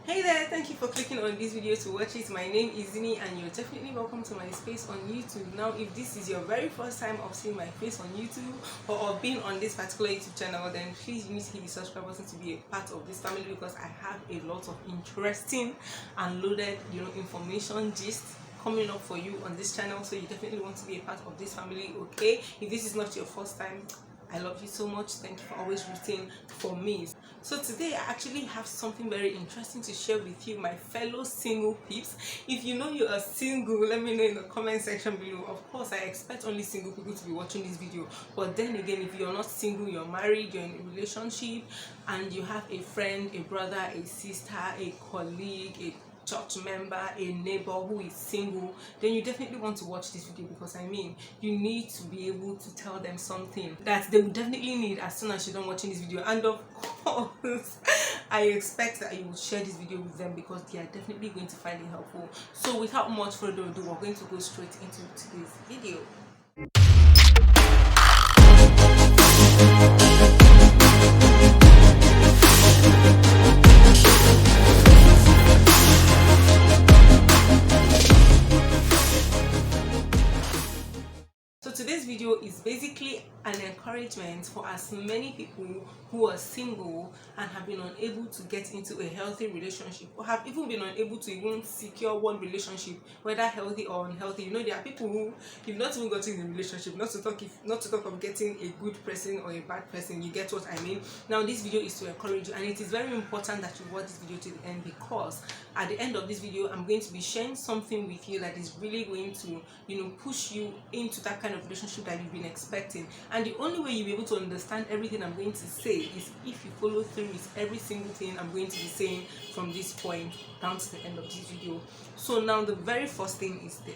Hey there, thank you for clicking on this video to watch it. My name is Zinny and you're definitely welcome to my space on YouTube. Now, if this is your very first time of seeing my face on YouTube or of being on this particular YouTube channel, then please you need to hit the subscribe button to be a part of this family, because I have a lot of interesting and loaded, information gist coming up for you on this channel. So you definitely want to be a part of this family, okay? If this is not your first time, I love you so much. Thank you for always rooting for me. So today I actually have something very interesting to share with you, my fellow single peeps. If you know you are single, let me know in the comment section below. Of course, I expect only single people to be watching this video, but then again, if you're not single, you're married, you're in a relationship, and you have a friend, a brother, a sister, a colleague, a church member, a neighbor who is single, then you definitely want to watch this video, because you need to be able to tell them something that they will definitely need as soon as you're done watching this video. And of course, I expect that you will share this video with them, because they are definitely going to find it helpful. So without much further ado, we're going to go straight into today's video. Today's video is basically an encouragement for as many people who are single and have been unable to get into a healthy relationship, or have even been unable to even secure one relationship, whether healthy or unhealthy. There are people who, if not even gotten in a relationship, not to talk of getting a good person or a bad person. You get what I mean? Now, this video is to encourage you, and it is very important that you watch this video to the end, because at the end of this video, I'm going to be sharing something with you that is really going to, push you into that kind of relationship that you've been expecting. And the only way you'll be able to understand everything I'm going to say is if you follow through with every single thing I'm going to be saying from this point down to the end of this video. So now, the very first thing is this: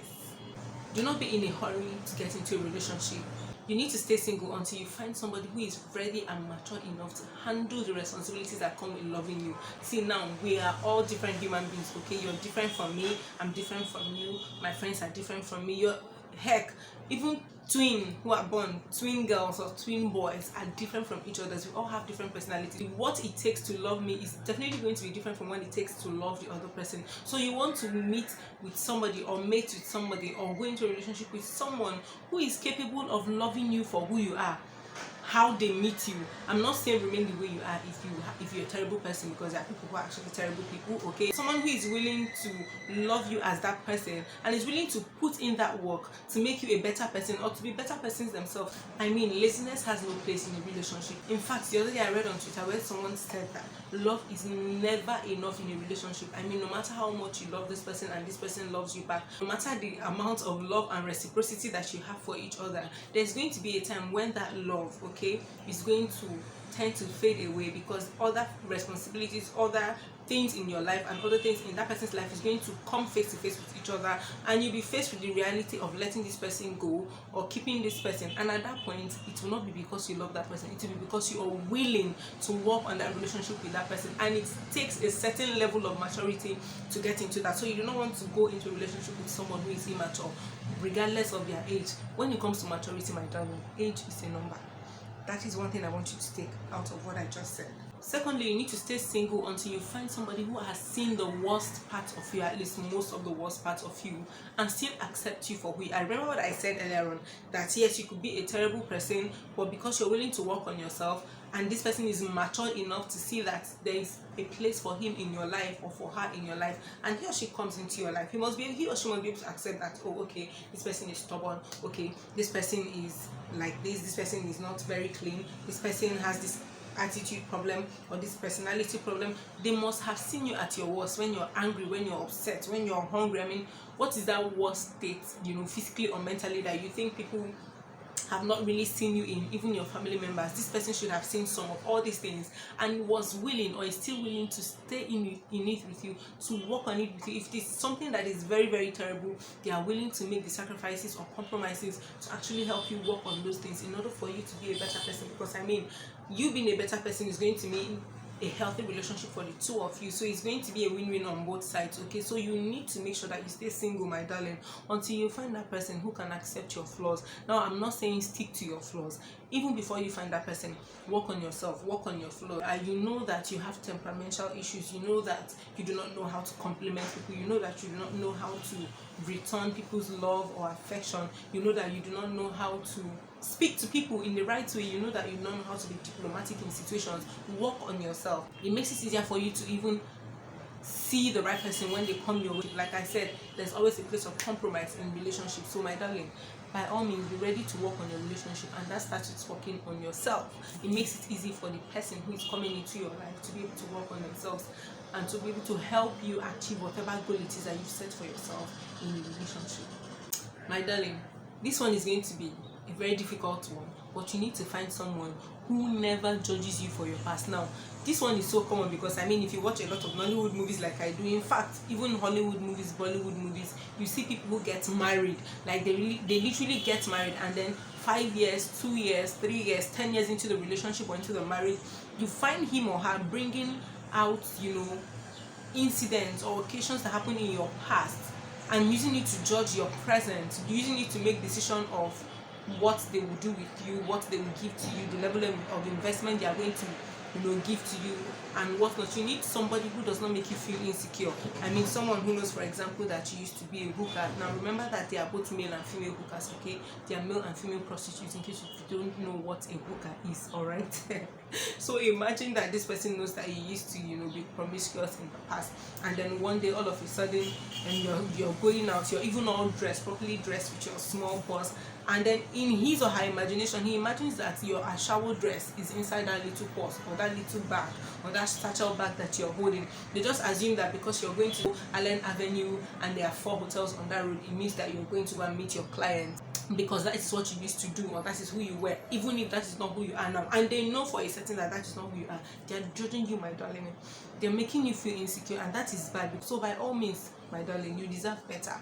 do not be in a hurry to get into a relationship. You need to stay single until you find somebody who is ready and mature enough to handle the responsibilities that come with loving you. See, now, we are all different human beings, okay? You're different from me, I'm different from you, my friends are different from me. Heck, even twin who are born twin girls or twin boys are different from each other. We all have different personalities. What it takes to love me is definitely going to be different from what it takes to love the other person. So you want to meet with somebody, or mate with somebody, or go into a relationship with someone who is capable of loving you for who you are. How they meet you, I'm not saying remain the way you are if you're a terrible person, because there are people who are actually terrible people, okay? Someone who is willing to love you as that person and is willing to put in that work to make you a better person, or to be better persons themselves. Laziness has no place in a relationship. In fact, the other day I read on Twitter where someone said that love is never enough in a relationship. No matter how much you love this person and this person loves you back, no matter the amount of love and reciprocity that you have for each other, there's going to be a time when that love, okay, is going to tend to fade away, because other responsibilities, other things in your life and other things in that person's life is going to come face to face with each other, and you'll be faced with the reality of letting this person go or keeping this person. And at that point, it will not be because you love that person, it will be because you are willing to work on that relationship with that person, and it takes a certain level of maturity to get into that. So you do not want to go into a relationship with someone who is immature, regardless of their age. When it comes to maturity, my darling, age is a number. That is one thing I want you to take out of what I just said. Secondly, you need to stay single until you find somebody who has seen the worst part of you, at least most of the worst part of you, and still accept you for who you are. I remember what I said earlier on, that yes, you could be a terrible person, but because you're willing to work on yourself, and this person is mature enough to see that there is a place for him in your life, or for her in your life, and he or she comes into your life, he or she must be able to accept that, oh, okay, this person is stubborn, okay, this person is like this person is not very clean, this person has this attitude problem or this personality problem. They must have seen you at your worst, when you're angry, when you're upset, when you're hungry. What is that worst state, physically or mentally, that you think people have not really seen you in, even your family members? This person should have seen some of all these things and was willing, or is still willing, to stay in it with you, to work on it with you. If it is something that is very, very terrible, they are willing to make the sacrifices or compromises to actually help you work on those things in order for you to be a better person. Because you being a better person is going to mean a healthy relationship for the two of you. So it's going to be a win-win on both sides. Okay, so you need to make sure that you stay single, my darling, until you find that person who can accept your flaws. Now, I'm not saying stick to your flaws. Even before you find that person, work on yourself, work on your flaws. You know that you have temperamental issues. You know that you do not know how to compliment people. You know that you do not know how to return people's love or affection. You know that you do not know how to speak to people in the right way. You know that you don't know how to be diplomatic in situations. Work on yourself. It makes it easier for you to even see the right person when they come your way. Like I said, there's always a place of compromise in relationships. So my darling, by all means, be ready to work on your relationship, and that starts with working on yourself. It makes it easy for the person who is coming into your life to be able to work on themselves and to be able to help you achieve whatever goal it is that you set for yourself in the relationship. My darling, this one is going to be a very difficult one, but you need to find someone who never judges you for your past. Now, this one is so common because if you watch a lot of Nollywood movies like I do, in fact, even Hollywood movies, Bollywood movies, you see people who get married, like they literally get married, and then 5 years, 2 years, 3 years, 10 years into the relationship or into the marriage, you find him or her bringing out, incidents or occasions that happen in your past and using it to judge your present, using it to make decision of what they will do with you, what they will give to you, the level of investment they are going to give to you and whatnot. You need somebody who does not make you feel insecure. Someone who knows, for example, that you used to be a hooker. Now remember that they are both male and female hookers, okay? They are male and female prostitutes, in case you don't know what a hooker is, alright? So imagine that this person knows that you used to be promiscuous in the past, and then one day all of a sudden you're going out, you're even all dressed, properly dressed with your small purse, and then in his or her imagination he imagines that your shower dress is inside that little purse or that little bag or that satchel bag that you're holding. They just assume that because you're going to Allen Avenue and there are 4 hotels on that road, it means that you're going to go and meet your client, because that is what you used to do, or that is who you were, even if that is not who you are now. And they know for a certain that is not who you are. They are judging you, my darling. They're making you feel insecure, and that is bad. So by all means, my darling, you deserve better.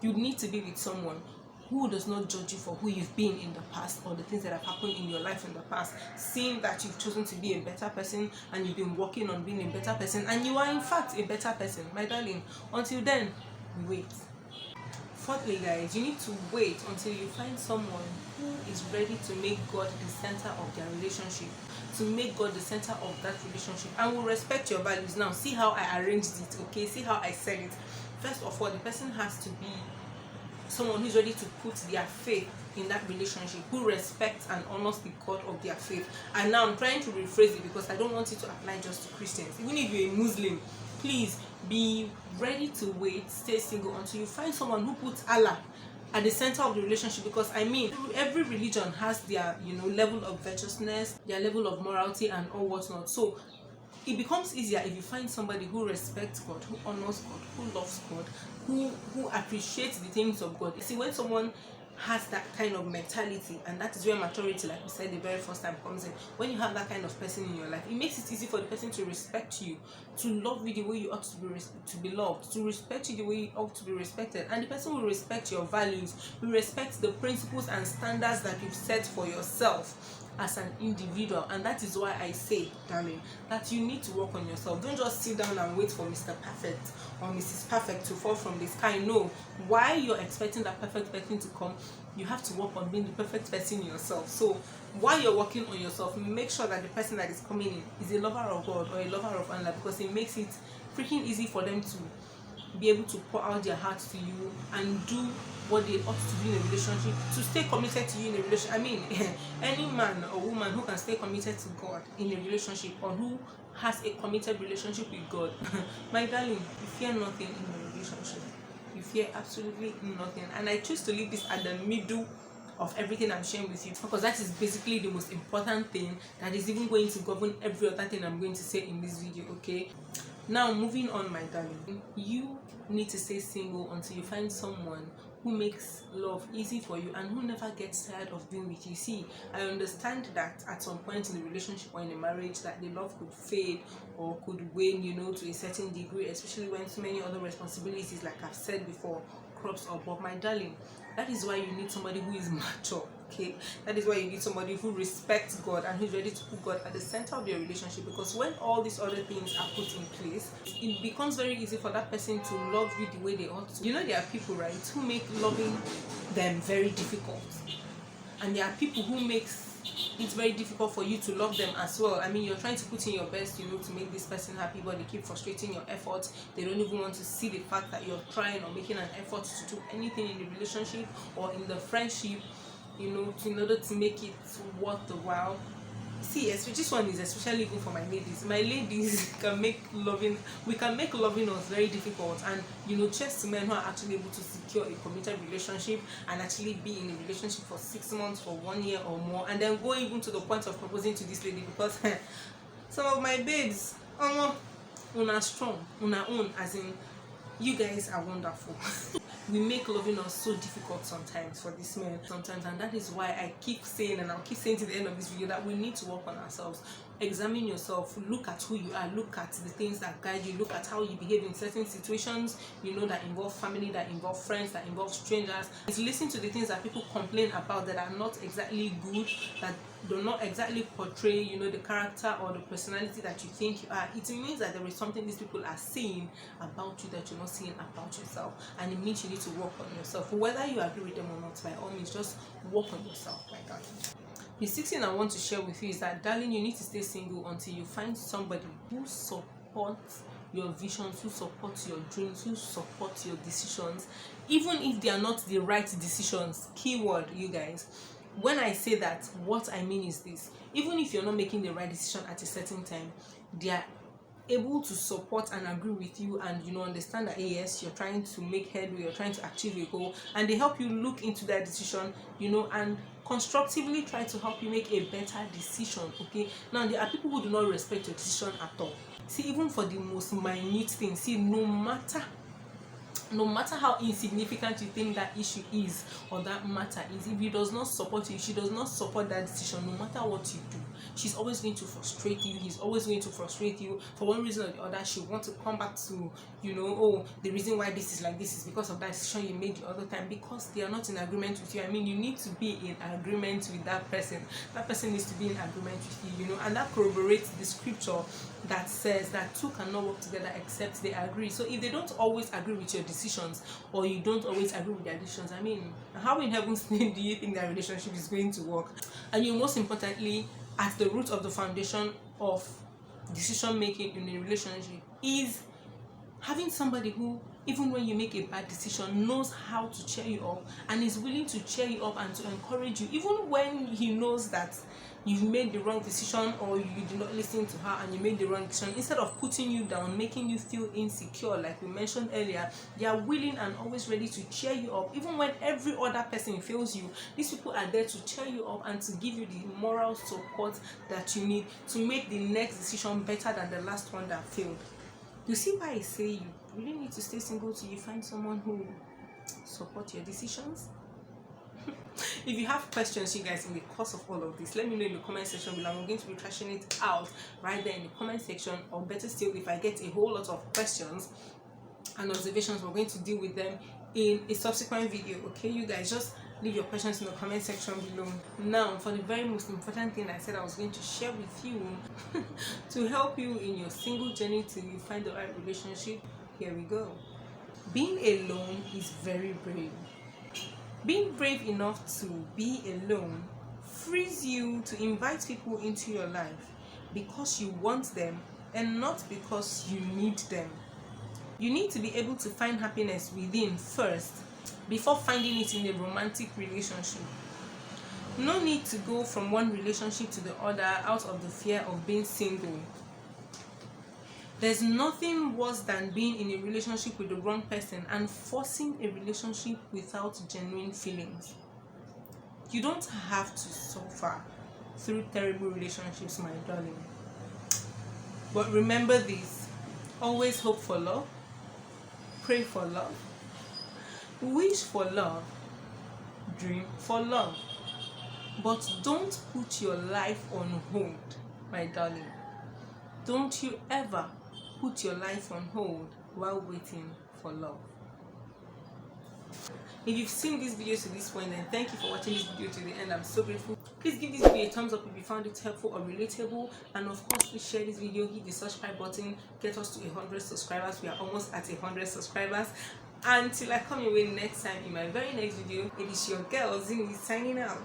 You need to be with someone who does not judge you for who you've been in the past or the things that have happened in your life in the past, seeing that you've chosen to be a better person and you've been working on being a better person, and you are in fact a better person, my darling. Until then, wait. Fourthly, guys, you need to wait until you find someone who is ready to make God the center of their relationship, to make God the center of that relationship, and will respect your values. Now, see how I arranged it, okay? See how I said it. First of all, the person has to be someone who's ready to put their faith in that relationship, who respects and honors the God of their faith. And now I'm trying to rephrase it because I don't want it to apply just to Christians. Even if you're a Muslim, please be ready to wait, stay single until you find someone who puts Allah at the center of the relationship. Because every religion has their level of virtuousness, their level of morality and all whatnot. So it becomes easier if you find somebody who respects God, who honors God, who loves God, who appreciates the things of God. You see, when someone has that kind of mentality, and that is where maturity, like we said the very first time, comes in. When you have that kind of person in your life, it makes it easy for the person to respect you, to love you the way you ought to be loved, to respect you the way you ought to be respected, and the person will respect your values, will respect the principles and standards that you've set for yourself as an individual. And that is why I say, darling, that you need to work on yourself. Don't just sit down and wait for Mr. Perfect or Mrs. Perfect to fall from the sky. No, while you're expecting that perfect person to come, you have to work on being the perfect person yourself. So while you're working on yourself, make sure that the person that is coming in is a lover of God or a lover of Allah, because it makes it freaking easy for them to be able to pour out their hearts to you and do what they ought to do in a relationship, to stay committed to you in a relationship. Any man or woman who can stay committed to God in a relationship, or who has a committed relationship with God, my darling, you fear nothing in a relationship. You fear absolutely nothing. And I choose to leave this at the middle of everything I'm sharing with you, because that is basically the most important thing that is even going to govern every other thing I'm going to say in this video, okay? Now, moving on, my darling, you need to stay single until you find someone who makes love easy for you and who never gets tired of being with you. See, I understand that at some point in the relationship or in a marriage that the love could fade or could wane, to a certain degree, especially when so many other responsibilities, like I've said before, crops up. But my darling, that is why you need somebody who is mature. Okay, that is why you need somebody who respects God and who's ready to put God at the center of your relationship, because when all these other things are put in place, it becomes very easy for that person to love you the way they ought to. You know, there are people, right, who make loving them very difficult, and there are people who makes it's very difficult for you to love them as well. I mean, you're trying to put in your best, you know, to make this person happy, but they keep frustrating your efforts. They don't even want to see the fact that you're trying or making an effort to do anything in the relationship or in the friendship, you know, in order to make it worth the while. See, this one is especially good for my ladies. My ladies can make loving us very difficult, and you know, cheers to men who are actually able to secure a committed relationship and actually be in a relationship for 6 months, for 1 year or more, and then go even to the point of proposing to this lady, because some of my babes, una strong, una own, as in, you guys are wonderful. We make loving us so difficult sometimes for this men sometimes, and that is why I keep saying, and I'll keep saying to the end of this video, that we need to work on ourselves. Examine yourself, look at who you are, look at the things that guide you, look at how you behave in certain situations, you know, that involve family, that involve friends, that involve strangers. It's listen to the things that people complain about that are not exactly good, that do not exactly portray, you know, the character or the personality that you think you are. It means that there is something these people are saying about you that you're not seeing about yourself, and it means you need to work on yourself. Whether you agree with them or not, by all means, just work on yourself, my darling. The sixth thing I want to share with you is that, darling, you need to stay single until you find somebody who supports your visions, who supports your dreams, who supports your decisions, even if they are not the right decisions. Keyword, you guys. When I say that, what I mean is this: even if you're not making the right decision at a certain time, they are able to support and agree with you, and you know, understand that yes, you're trying to make headway, you're trying to achieve a goal, and they help you look into that decision, you know, and constructively try to help you make a better decision. Okay, now there are people who do not respect your decision at all. See, even for the most minute things, see, no matter how insignificant you think that issue is or that matter is, if he does not support you, she does not support that decision, no matter what you do, she's always going to frustrate you, he's always going to frustrate you. For one reason or the other, she wants to come back to, you know, oh, the reason why this is like this is because of that decision you made the other time, because they are not in agreement with you. I mean, you need to be in agreement with that person. That person needs to be in agreement with you, you know, and that corroborates the scripture that says that two cannot work together except they agree. So if they don't always agree with your decisions, or you don't always agree with their decisions, I mean, how in heaven's name do you think that relationship is going to work? And you, most importantly, at the root of the foundation of decision making in a relationship is having somebody who, even when you make a bad decision, knows how to cheer you up and is willing to cheer you up and to encourage you, even when he knows that you've made the wrong decision or you did not listen to her and you made the wrong decision. Instead of putting you down, making you feel insecure, like we mentioned earlier, they are willing and always ready to cheer you up. Even when every other person fails you, these people are there to cheer you up and to give you the moral support that you need to make the next decision better than the last one that failed. You see why I say you really need to stay single till you find someone who supports your decisions? If you have questions, you guys, in the course of all of this, let me know in the comment section below. I'm going to be trashing it out right there in the comment section, or better still, if I get a whole lot of questions and observations, we're going to deal with them in a subsequent video. Okay, you guys, just leave your questions in the comment section below. Now, for the very most important thing I said I was going to share with you to help you in your single journey till you find the right relationship, here we go. Being alone is very brave. Being brave enough to be alone frees you to invite people into your life because you want them and not because you need them. You need to be able to find happiness within first before finding it in a romantic relationship. No need to go from one relationship to the other out of the fear of being single. There's nothing worse than being in a relationship with the wrong person and forcing a relationship without genuine feelings. You don't have to suffer through terrible relationships, my darling. But remember this: always hope for love, pray for love, wish for love, dream for love. But don't put your life on hold, my darling. Don't you ever put your life on hold while waiting for love. If you've seen this video to this point, then thank you for watching this video to the end. I'm so grateful. Please give this video a thumbs up if you found it helpful or relatable, and of course please share this video, hit the subscribe button, get us to 100 subscribers. We are almost at 100 subscribers. Until I come your way next time in my very next video, it is your girl Zinny signing out.